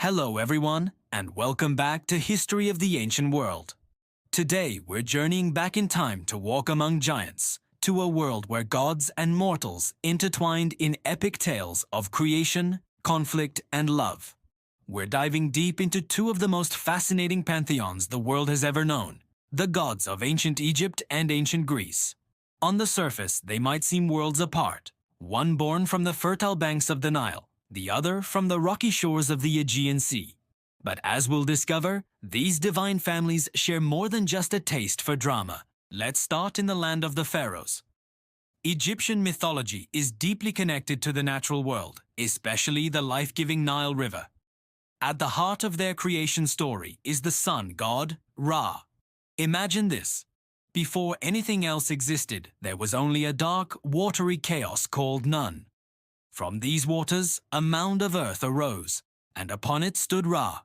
Hello everyone, and welcome back to History of the Ancient World. Today we're journeying back in time to walk among giants, to a world where gods and mortals intertwined in epic tales of creation, conflict, and love. We're diving deep into two of the most fascinating pantheons the world has ever known, the gods of ancient Egypt and ancient Greece. On the surface, they might seem worlds apart, one born from the fertile banks of the Nile, the other from the rocky shores of the Aegean Sea. But as we'll discover, these divine families share more than just a taste for drama. Let's start in the land of the pharaohs. Egyptian mythology is deeply connected to the natural world, especially the life-giving Nile River. At the heart of their creation story is the sun god, Ra. Imagine this. Before anything else existed, there was only a dark, watery chaos called Nun. From these waters, a mound of earth arose, and upon it stood Ra.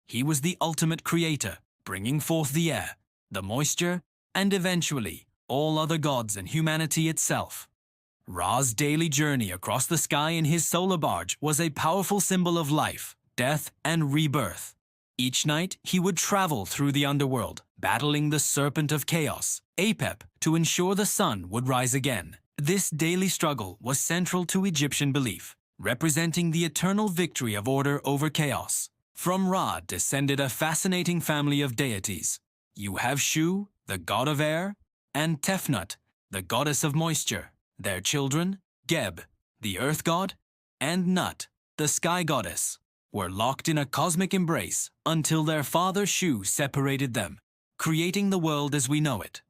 He was the ultimate creator, bringing forth the air, the moisture, and eventually, all other gods and humanity itself. Ra's daily journey across the sky in his solar barge was a powerful symbol of life, death, and rebirth. Each night, he would travel through the underworld, battling the serpent of chaos, Apep, to ensure the sun would rise again. This daily struggle was central to Egyptian belief, representing the eternal victory of order over chaos. From Ra descended a fascinating family of deities. You have Shu, the god of air, and Tefnut, the goddess of moisture. Their children, Geb, the earth god, and Nut, the sky goddess, were locked in a cosmic embrace until their father Shu separated them, creating the world as we know it.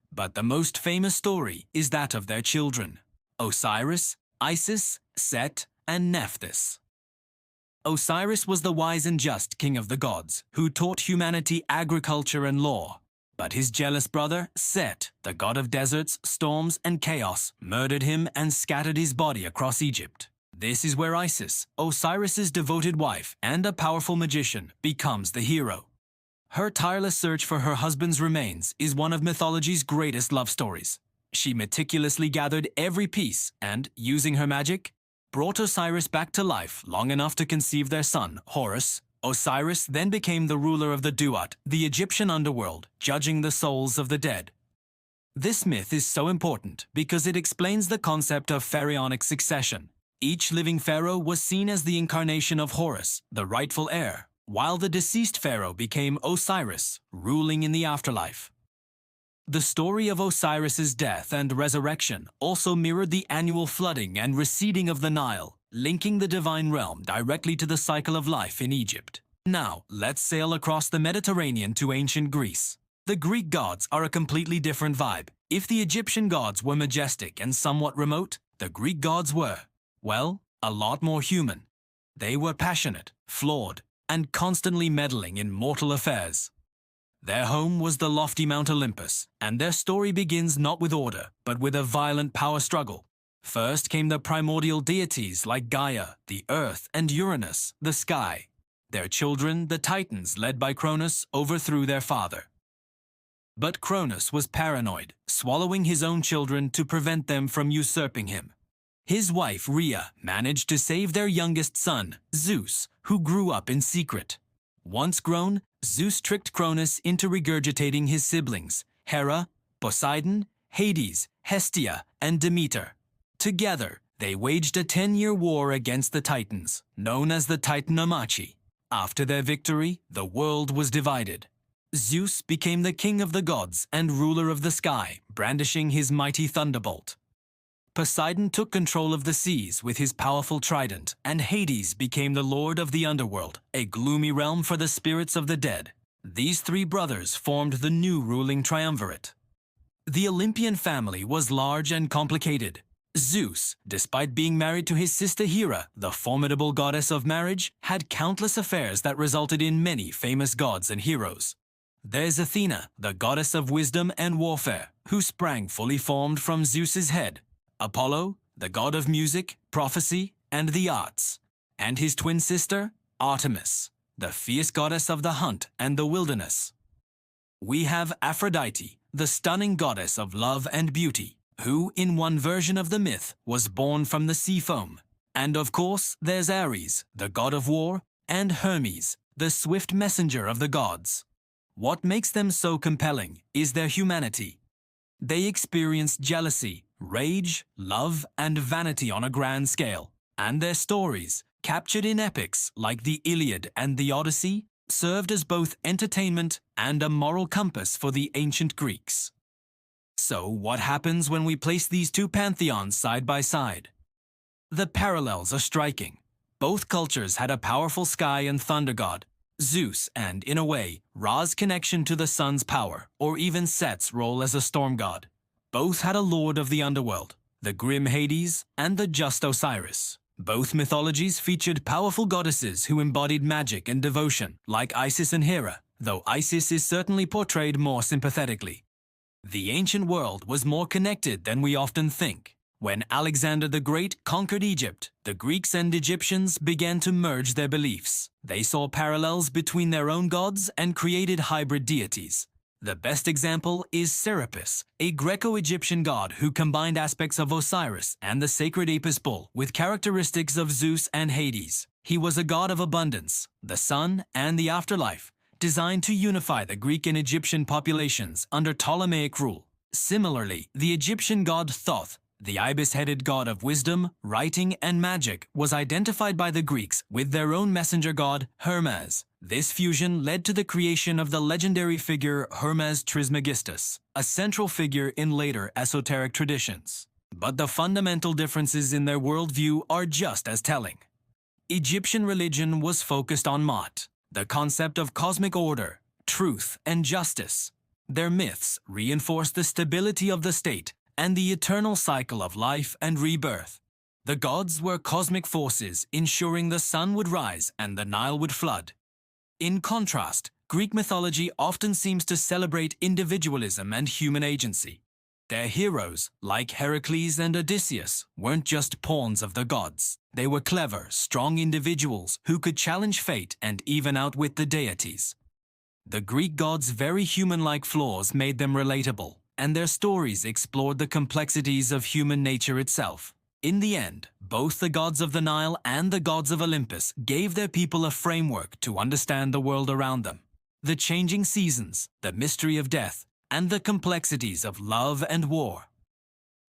But the most famous story is that of their children, Osiris, Isis, Set, and Nephthys. Osiris was the wise and just king of the gods, who taught humanity agriculture and law. But his jealous brother, Set, the god of deserts, storms, and chaos, murdered him and scattered his body across Egypt. This is where Isis, Osiris's devoted wife and a powerful magician, becomes the hero. Her tireless search for her husband's remains is one of mythology's greatest love stories. She meticulously gathered every piece and, using her magic, brought Osiris back to life long enough to conceive their son, Horus. Osiris then became the ruler of the Duat, the Egyptian underworld, judging the souls of the dead. This myth is so important because it explains the concept of pharaonic succession. Each living pharaoh was seen as the incarnation of Horus, the rightful heir, while the deceased pharaoh became Osiris, ruling in the afterlife. The story of Osiris's death and resurrection also mirrored the annual flooding and receding of the Nile, linking the divine realm directly to the cycle of life in Egypt. Now, let's sail across the Mediterranean to ancient Greece. The Greek gods are a completely different vibe. If the Egyptian gods were majestic and somewhat remote, the Greek gods were, well, a lot more human. They were passionate, flawed, and constantly meddling in mortal affairs. Their home was the lofty Mount Olympus, and their story begins not with order, but with a violent power struggle. First came the primordial deities like Gaia, the earth, and Uranus, the sky. Their children, the Titans, led by Cronus, overthrew their father. But Cronus was paranoid, swallowing his own children to prevent them from usurping him. His wife, Rhea, managed to save their youngest son, Zeus, who grew up in secret. Once grown, Zeus tricked Cronus into regurgitating his siblings, Hera, Poseidon, Hades, Hestia, and Demeter. Together, they waged a 10-year war against the Titans, known as the Titanomachy. After their victory, the world was divided. Zeus became the king of the gods and ruler of the sky, brandishing his mighty thunderbolt. Poseidon took control of the seas with his powerful trident, and Hades became the lord of the underworld, a gloomy realm for the spirits of the dead. These three brothers formed the new ruling triumvirate. The Olympian family was large and complicated. Zeus, despite being married to his sister Hera, the formidable goddess of marriage, had countless affairs that resulted in many famous gods and heroes. There's Athena, the goddess of wisdom and warfare, who sprang fully formed from Zeus's head. Apollo, the god of music, prophecy, and the arts, and his twin sister, Artemis, the fierce goddess of the hunt and the wilderness. We have Aphrodite, the stunning goddess of love and beauty, who, in one version of the myth, was born from the sea foam. And of course, there's Ares, the god of war, and Hermes, the swift messenger of the gods. What makes them so compelling is their humanity. They experienced jealousy, rage, love, and vanity on a grand scale, and their stories, captured in epics like the Iliad and the Odyssey, served as both entertainment and a moral compass for the ancient Greeks. So, what happens when we place these two pantheons side by side? The parallels are striking. Both cultures had a powerful sky and thunder god, Zeus, and, in a way, Ra's connection to the sun's power, or even Set's role as a storm god. Both had a lord of the underworld, the grim Hades and the just Osiris. Both mythologies featured powerful goddesses who embodied magic and devotion, like Isis and Hera, though Isis is certainly portrayed more sympathetically. The ancient world was more connected than we often think. When Alexander the Great conquered Egypt, the Greeks and Egyptians began to merge their beliefs. They saw parallels between their own gods and created hybrid deities. The best example is Serapis, a Greco-Egyptian god who combined aspects of Osiris and the sacred Apis bull with characteristics of Zeus and Hades. He was a god of abundance, the sun, and the afterlife, designed to unify the Greek and Egyptian populations under Ptolemaic rule. Similarly, the Egyptian god Thoth, the ibis-headed god of wisdom, writing, and magic, was identified by the Greeks with their own messenger god, Hermes. This fusion led to the creation of the legendary figure Hermes Trismegistus, a central figure in later esoteric traditions. But the fundamental differences in their worldview are just as telling. Egyptian religion was focused on Maat, the concept of cosmic order, truth, and justice. Their myths reinforced the stability of the state and the eternal cycle of life and rebirth. The gods were cosmic forces ensuring the sun would rise and the Nile would flood. In contrast, Greek mythology often seems to celebrate individualism and human agency. Their heroes, like Heracles and Odysseus, weren't just pawns of the gods. They were clever, strong individuals who could challenge fate and even outwit the deities. The Greek gods' very human-like flaws made them relatable, and their stories explored the complexities of human nature itself. In the end, both the gods of the Nile and the gods of Olympus gave their people a framework to understand the world around them. The changing seasons, the mystery of death, and the complexities of love and war.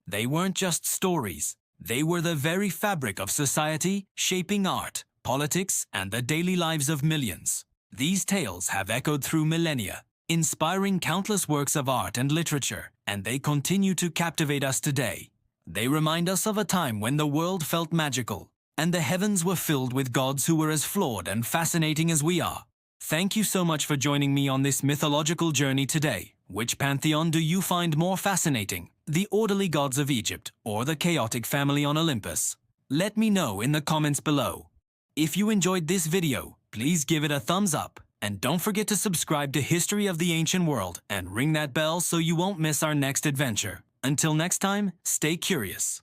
They weren't just stories, they were the very fabric of society, shaping art, politics, and the daily lives of millions. These tales have echoed through millennia, inspiring countless works of art and literature, and they continue to captivate us today. They remind us of a time when the world felt magical, and the heavens were filled with gods who were as flawed and fascinating as we are. Thank you so much for joining me on this mythological journey today. Which pantheon do you find more fascinating, the orderly gods of Egypt or the chaotic family on Olympus? Let me know in the comments below. If you enjoyed this video, please give it a thumbs up, and don't forget to subscribe to History of the Ancient World and ring that bell so you won't miss our next adventure. Until next time, stay curious.